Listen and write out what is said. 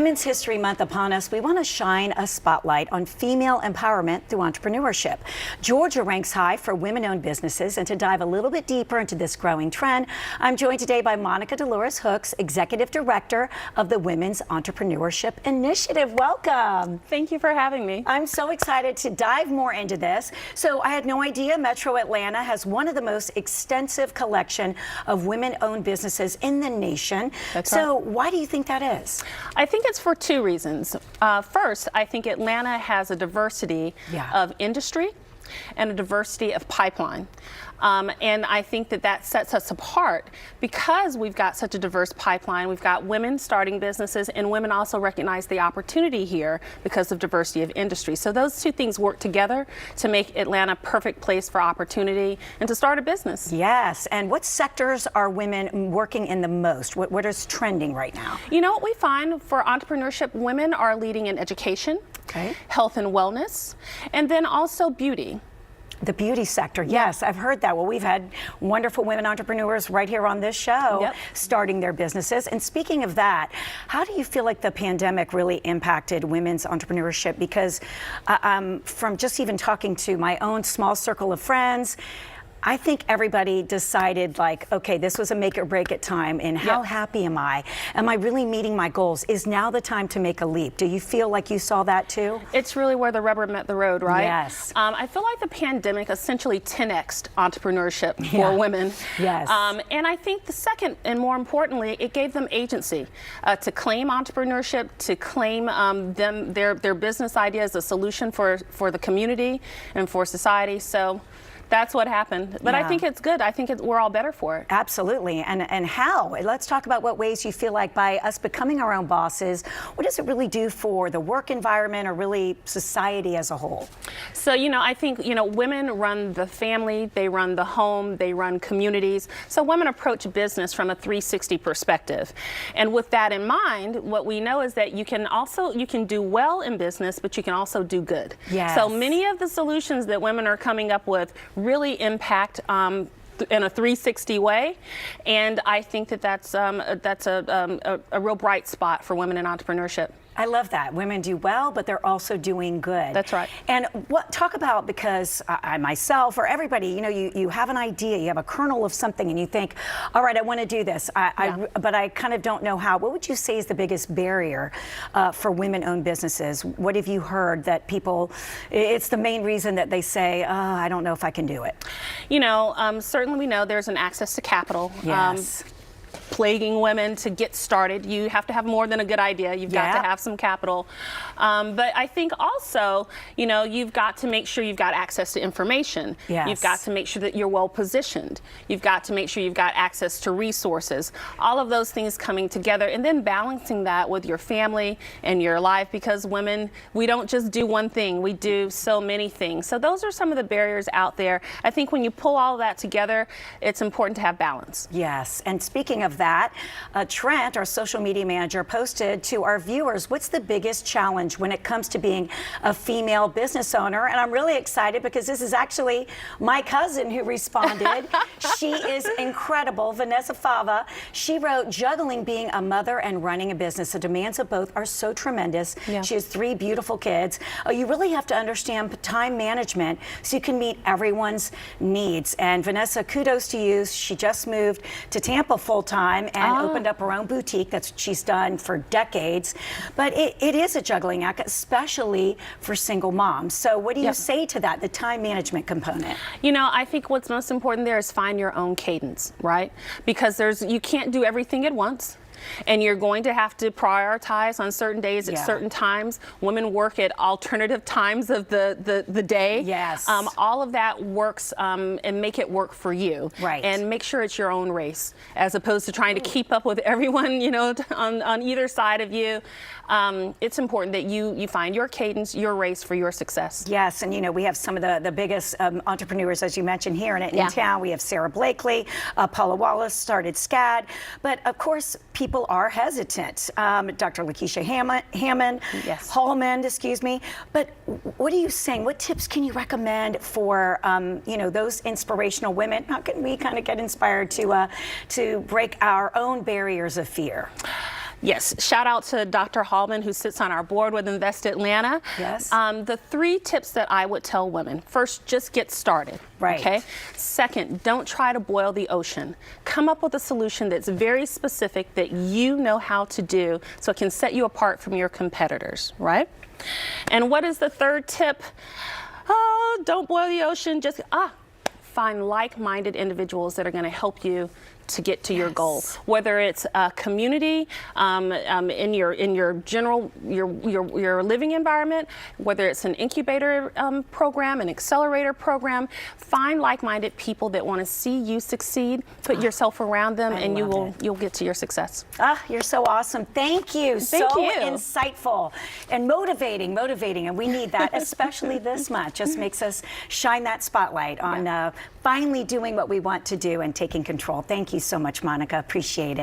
Women's History Month upon us, we want to shine a spotlight on female empowerment through entrepreneurship. Georgia ranks high for women-owned businesses, and to dive a little bit deeper into this growing trend, I'm joined today by Monica Dolores Hooks, Executive Director of the Women's Entrepreneurship Initiative. Welcome. Thank you for having me. I'm so excited to dive more into this. So I had no idea Metro Atlanta has one of the most extensive collection of women-owned businesses in the nation. That's so right. Why do you think that is? I think it's for two reasons. First, I think Atlanta has a diversity of industry and a diversity of pipeline. And I think that sets us apart because we've got such a diverse pipeline. We've got women starting businesses, and women also recognize the opportunity here because of diversity of industry. So those two things work together to make Atlanta a perfect place for opportunity and to start a business. Yes. And what sectors are women working in the most? What is trending right now? You know what we find for entrepreneurship, women are leading in education, health and wellness, and then also beauty. The beauty sector, yes, I've heard that. Well, we've had wonderful women entrepreneurs right here on this show starting their businesses. And speaking of that, how do you feel like the pandemic really impacted women's entrepreneurship? Because from just even talking to my own small circle of friends, I think everybody decided, like, okay, this was a make or break it time, and how happy am I? Am I really meeting my goals? Is now the time to make a leap? Do you feel like you saw that too? It's really where the rubber met the road, right? Yes. I feel like the pandemic essentially 10x'd entrepreneurship for women. Yes. And I think the second, and more importantly, it gave them agency to claim entrepreneurship, to claim their business idea as a solution for the community and for society. So that's what happened. But I think it's good. I think we're all better for it. Absolutely. And how? Let's talk about what ways you feel like by us becoming our own bosses, what does it really do for the work environment or really society as a whole? So, I think, women run the family, they run the home, they run communities. So women approach business from a 360 perspective. And with that in mind, what we know is that you can do well in business, but you can also do good. Yes. So many of the solutions that women are coming up with really impact in a 360 way, and I think that's a real bright spot for women in entrepreneurship. I love that. Women do well, but they're also doing good. That's right. And talk about, because I myself or everybody, you have an idea, you have a kernel of something, and you think, all right, I want to do this, but I kind of don't know how. What would you say is the biggest barrier for women-owned businesses? What have you heard that it's the main reason that they say, I don't know if I can do it? Certainly we know there's an access to capital. Yes. Plaguing women to get started. You have to have more than a good idea. You've got to have some capital. But I think also, you've got to make sure you've got access to information. Yes. You've got to make sure that you're well positioned. You've got to make sure you've got access to resources. All of those things coming together, and then balancing that with your family and your life, because women, we don't just do one thing. We do so many things. So those are some of the barriers out there. I think when you pull all of that together, it's important to have balance. Yes. And speaking of that, Trent, our social media manager, posted to our viewers, what's the biggest challenge when it comes to being a female business owner? And I'm really excited because this is actually my cousin who responded. She is incredible, Vanessa Fava. She wrote, juggling being a mother and running a business. The demands of both are so tremendous. Yeah. She has 3 beautiful kids. You really have to understand time management so you can meet everyone's needs. And Vanessa, kudos to you. She just moved to Tampa full-time and opened up her own boutique. That's what she's done for decades. But it is a juggling act, especially for single moms. So what do you say to that, the time management component? I think what's most important there is find your own cadence, right? Because you can't do everything at once. And you're going to have to prioritize on certain days at certain times. Women work at alternative times of the day. Yes. All of that works, and make it work for you. Right. And make sure it's your own race, as opposed to trying to keep up with everyone, on either side of you. It's important that you find your cadence, your race for your success. Yes, and we have some of the biggest entrepreneurs, as you mentioned, here in town. We have Sarah Blakely, Paula Wallace started SCAD, but of course people are hesitant. Dr. Lakeisha Hammond, Hallman, excuse me. But what are you saying? What tips can you recommend for those inspirational women? How can we kind of get inspired to break our own barriers of fear? Yes, shout out to Dr. Hallman, who sits on our board with Invest Atlanta. Yes. The 3 tips that I would tell women: first, just get started. Right. Okay. Second, don't try to boil the ocean. Come up with a solution that's very specific that you know how to do, so it can set you apart from your competitors. Right. And what is the 3rd tip? Oh, don't boil the ocean. Just find like-minded individuals that are going to help you to get to your goal, whether it's a community in your general your living environment, whether it's an incubator program, an accelerator program. Find like-minded people that want to see you succeed. Put yourself around them, and you'll get to your success. You're so awesome. Thank you. Thank you. Insightful and motivating, and we need that, especially this month. Just makes us shine that spotlight on finally doing what we want to do and taking control. Thank you so much, Monica. Appreciate it.